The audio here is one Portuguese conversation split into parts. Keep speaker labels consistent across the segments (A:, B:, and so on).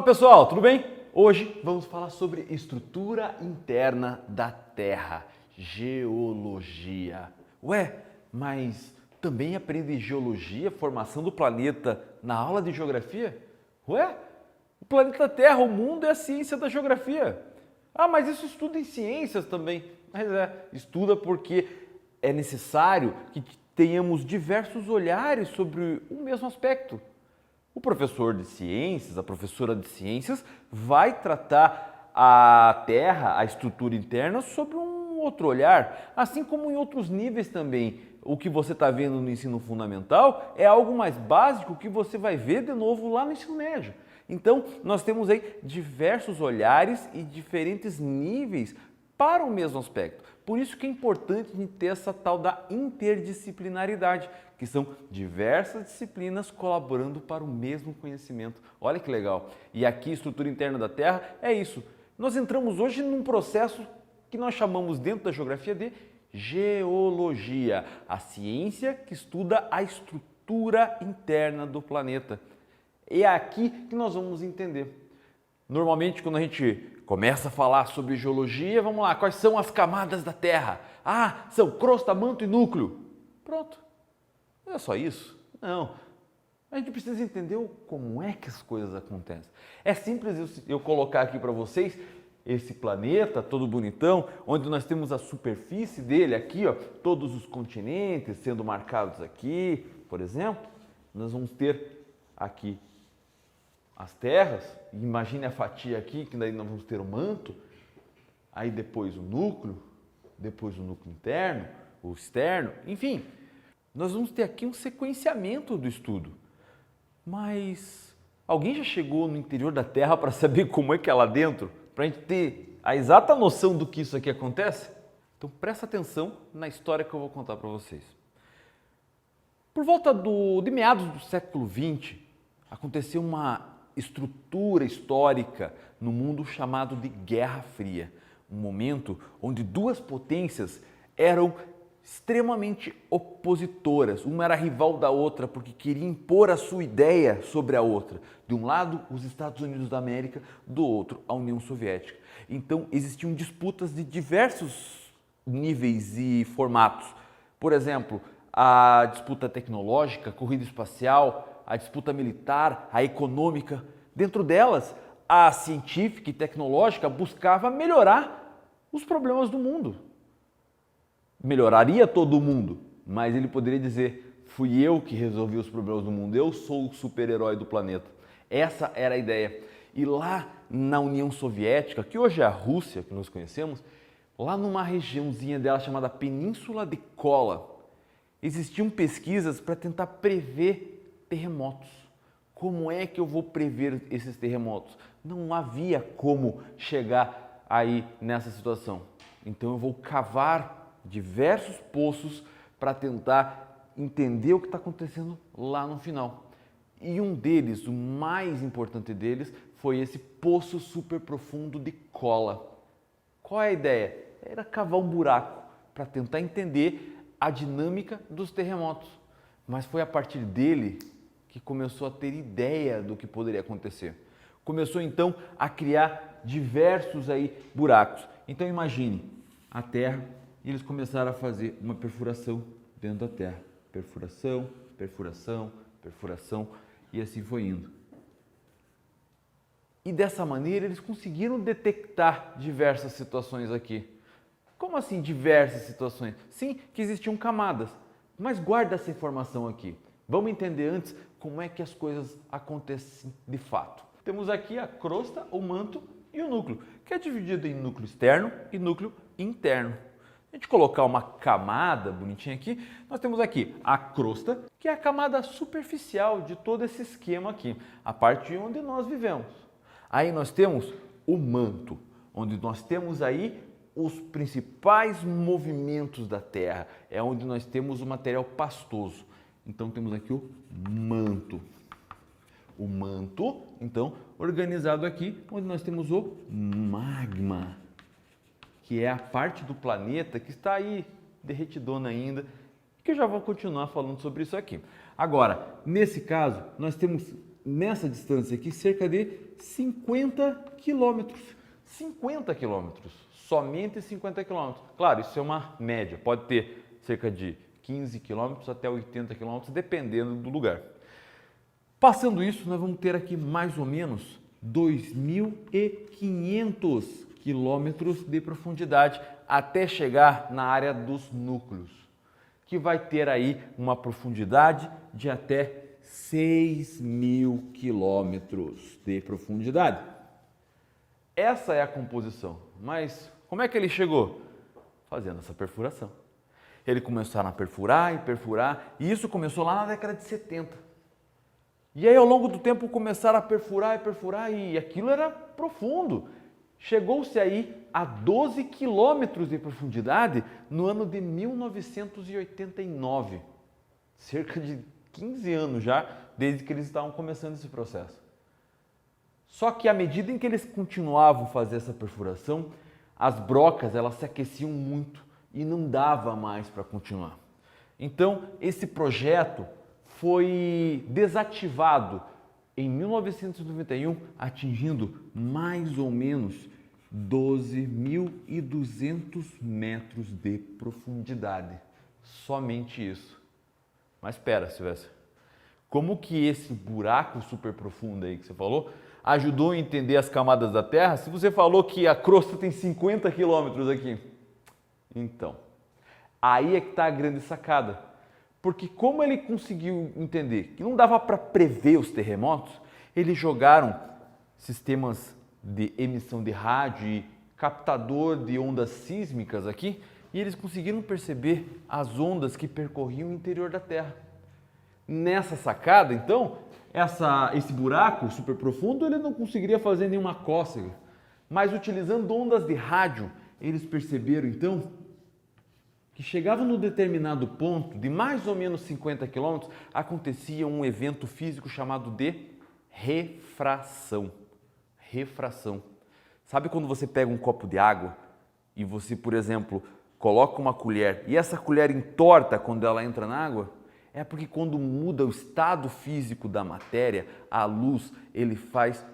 A: pessoal, tudo bem? Hoje vamos falar sobre estrutura interna da Terra, geologia. Ué, mas também aprende geologia, formação do planeta na aula de geografia? Ué, o planeta Terra, o mundo é a ciência da geografia. Ah, mas isso estuda em ciências também. Mas estuda porque é necessário que tenhamos diversos olhares sobre o mesmo aspecto. O professor de ciências, a professora de ciências, vai tratar a Terra, a estrutura interna, sob um outro olhar, assim como em outros níveis também. O que você está vendo no ensino fundamental é algo mais básico que você vai ver de novo lá no ensino médio. Então, nós temos aí diversos olhares e diferentes níveis para o mesmo aspecto. Por isso que é importante a gente ter essa tal da interdisciplinaridade, que são diversas disciplinas colaborando para o mesmo conhecimento. Olha que legal! E aqui, estrutura interna da Terra, é isso. Nós entramos hoje num processo que nós chamamos dentro da geografia de geologia, a ciência que estuda a estrutura interna do planeta. E é aqui que nós vamos entender. Normalmente, quando a gente começa a falar sobre geologia, vamos lá, quais são as camadas da Terra? Ah, são crosta, manto e núcleo. Pronto. Não é só isso? Não. A gente precisa entender como é que as coisas acontecem. É simples eu colocar aqui para vocês esse planeta todo bonitão, onde nós temos a superfície dele aqui, ó, todos os continentes sendo marcados aqui, por exemplo. Nós vamos ter aqui as terras, imagine a fatia aqui, que daí nós vamos ter o manto, aí depois o núcleo interno, o externo, enfim, nós vamos ter aqui um sequenciamento do estudo. Mas alguém já chegou no interior da Terra para saber como é que é lá dentro? Para a gente ter a exata noção do que isso aqui acontece? Então presta atenção na história que eu vou contar para vocês. Por volta de meados do século XX, aconteceu uma estrutura histórica no mundo chamado de Guerra Fria, um momento onde duas potências eram extremamente opositoras, uma era rival da outra porque queria impor a sua ideia sobre a outra. De um lado, os Estados Unidos da América, do outro, a União Soviética. Então, existiam disputas de diversos níveis e formatos. Por exemplo, a disputa tecnológica, a corrida espacial, a disputa militar, a econômica. Dentro delas, a científica e tecnológica buscava melhorar os problemas do mundo. Melhoraria todo mundo, mas ele poderia dizer, fui eu que resolvi os problemas do mundo, eu sou o super-herói do planeta. Essa era a ideia. E lá na União Soviética, que hoje é a Rússia, que nós conhecemos, lá numa regiãozinha dela chamada Península de Kola, existiam pesquisas para tentar prever terremotos. Como é que eu vou prever esses terremotos? Não havia como chegar aí nessa situação. Então eu vou cavar diversos poços para tentar entender o que está acontecendo lá no final. E um deles, o mais importante deles, foi esse poço super profundo de Kola. Qual é a ideia? Era cavar um buraco para tentar entender a dinâmica dos terremotos. Mas foi a partir dele que começou a ter ideia do que poderia acontecer. Começou então a criar diversos aí buracos. Então imagine a Terra e eles começaram a fazer uma perfuração dentro da Terra. Perfuração, perfuração, perfuração e assim foi indo. E dessa maneira eles conseguiram detectar diversas situações aqui. Como assim diversas situações? Sim, que existiam camadas. Mas guarda essa informação aqui. Vamos entender antes como é que as coisas acontecem de fato. Temos aqui a crosta, o manto e o núcleo, que é dividido em núcleo externo e núcleo interno. Se a gente colocar uma camada bonitinha aqui, nós temos aqui a crosta, que é a camada superficial de todo esse esquema aqui, a parte onde nós vivemos. Aí nós temos o manto, onde nós temos aí os principais movimentos da Terra, é onde nós temos o material pastoso. Então temos aqui o manto. O manto, então, organizado aqui, onde nós temos o magma, que é a parte do planeta que está aí derretidona ainda, que eu já vou continuar falando sobre isso aqui. Agora, nesse caso, nós temos nessa distância aqui, cerca de 50 quilômetros. 50 quilômetros, somente 50 quilômetros. Claro, isso é uma média, pode ter cerca de 15 quilômetros até 80 quilômetros, dependendo do lugar. Passando isso, nós vamos ter aqui mais ou menos 2.500 quilômetros de profundidade até chegar na área dos núcleos, que vai ter aí uma profundidade de até 6.000 quilômetros de profundidade. Essa é a composição, mas como é que ele chegou? Fazendo essa perfuração. Ele começaram a perfurar e perfurar, e isso começou lá na década de 70. E aí, ao longo do tempo, começaram a perfurar e perfurar, e aquilo era profundo. Chegou-se aí a 12 quilômetros de profundidade no ano de 1989. Cerca de 15 anos já, desde que eles estavam começando esse processo. Só que à medida em que eles continuavam a fazer essa perfuração, as brocas elas se aqueciam muito e não dava mais para continuar. Então, esse projeto foi desativado em 1991, atingindo mais ou menos 12.200 metros de profundidade. Somente isso. Mas espera, Silvestre, como que esse buraco super profundo aí que você falou ajudou a entender as camadas da Terra? Se você falou que a crosta tem 50 quilômetros aqui. Então, aí é que está a grande sacada. Porque como ele conseguiu entender que não dava para prever os terremotos, eles jogaram sistemas de emissão de rádio e captador de ondas sísmicas aqui, e eles conseguiram perceber as ondas que percorriam o interior da Terra. Nessa sacada, então, esse buraco super profundo, ele não conseguiria fazer nenhuma cócega, mas utilizando ondas de rádio, eles perceberam então que chegava num determinado ponto, de mais ou menos 50 quilômetros, acontecia um evento físico chamado de refração. Refração. Sabe quando você pega um copo de água e você, por exemplo, coloca uma colher e essa colher entorta quando ela entra na água? É porque quando muda o estado físico da matéria, a luz, ele faz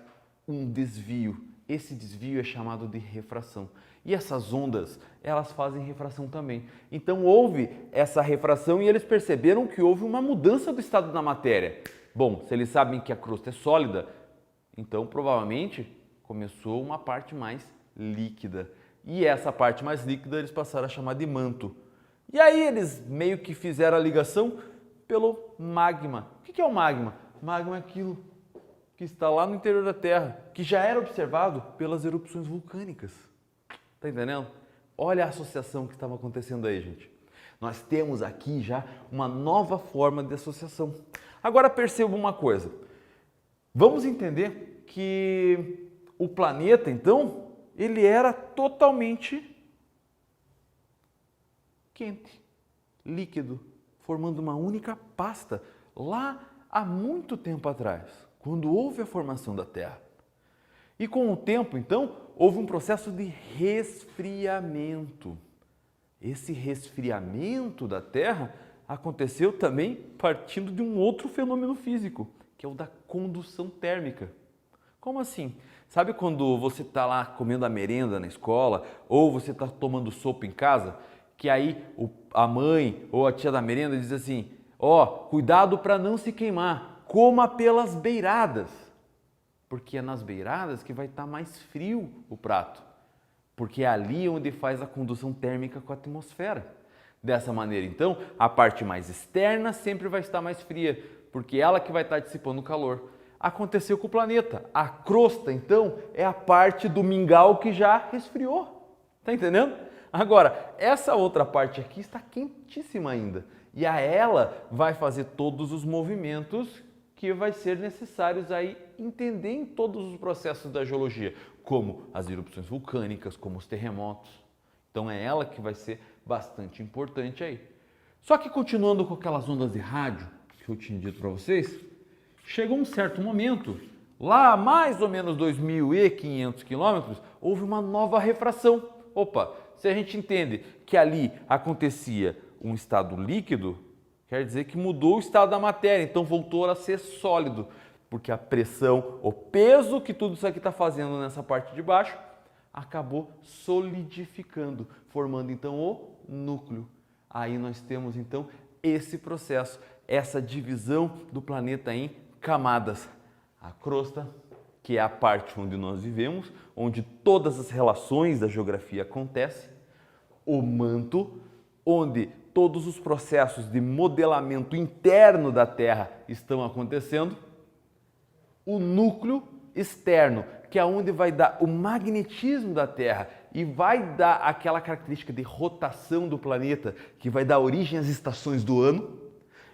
A: um desvio. Esse desvio é chamado de refração. E essas ondas, elas fazem refração também. Então houve essa refração e eles perceberam que houve uma mudança do estado da matéria. Bom, se eles sabem que a crosta é sólida, então provavelmente começou uma parte mais líquida. E essa parte mais líquida eles passaram a chamar de manto. E aí eles meio que fizeram a ligação pelo magma. O que é o magma? Magma é aquilo que está lá no interior da Terra, que já era observado pelas erupções vulcânicas. Está entendendo? Olha a associação que estava acontecendo aí, gente. Nós temos aqui já uma nova forma de associação. Agora perceba uma coisa. Vamos entender que o planeta, então, ele era totalmente quente, líquido, formando uma única pasta lá há muito tempo atrás, quando houve a formação da Terra. E com o tempo, então, houve um processo de resfriamento. Esse resfriamento da Terra aconteceu também partindo de um outro fenômeno físico, que é o da condução térmica. Como assim? Sabe quando você está lá comendo a merenda na escola ou você está tomando sopa em casa, que aí a mãe ou a tia da merenda diz assim, cuidado para não se queimar, coma pelas beiradas. Porque é nas beiradas que vai estar mais frio o prato, porque é ali onde faz a condução térmica com a atmosfera. Dessa maneira, então, a parte mais externa sempre vai estar mais fria, porque é ela que vai estar dissipando o calor. Aconteceu com o planeta. A crosta, então, é a parte do mingau que já resfriou. Está entendendo? Agora, essa outra parte aqui está quentíssima ainda, e a ela vai fazer todos os movimentos que vai ser necessários aí entender em todos os processos da geologia, como as erupções vulcânicas, como os terremotos. Então é ela que vai ser bastante importante aí. Só que continuando com aquelas ondas de rádio que eu tinha dito para vocês, chegou um certo momento, lá a mais ou menos 2.500 quilômetros, houve uma nova refração. Opa, se a gente entende que ali acontecia um estado líquido, quer dizer que mudou o estado da matéria, então voltou a ser sólido. porque a pressão, o peso que tudo isso aqui está fazendo nessa parte de baixo, acabou solidificando, formando então o núcleo. Aí nós temos então esse processo, essa divisão do planeta em camadas. A crosta, que é a parte onde nós vivemos, onde todas as relações da geografia acontecem. O manto, onde todos os processos de modelamento interno da Terra estão acontecendo. O núcleo externo, que é onde vai dar o magnetismo da Terra e vai dar aquela característica de rotação do planeta, que vai dar origem às estações do ano.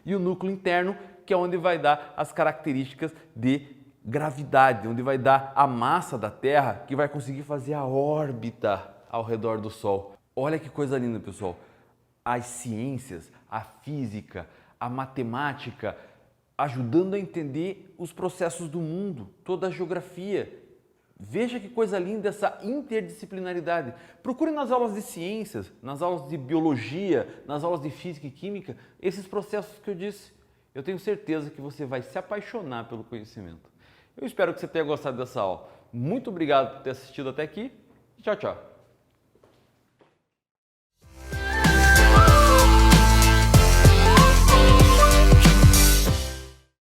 A: E o núcleo interno, que é onde vai dar as características de gravidade, onde vai dar a massa da Terra, que vai conseguir fazer a órbita ao redor do Sol. Olha que coisa linda, pessoal. As ciências, a física, a matemática, ajudando a entender os processos do mundo, toda a geografia. Veja que coisa linda essa interdisciplinaridade. Procure nas aulas de ciências, nas aulas de biologia, nas aulas de física e química, esses processos que eu disse. Eu tenho certeza que você vai se apaixonar pelo conhecimento. Eu espero que você tenha gostado dessa aula. Muito obrigado por ter assistido até aqui. Tchau, tchau.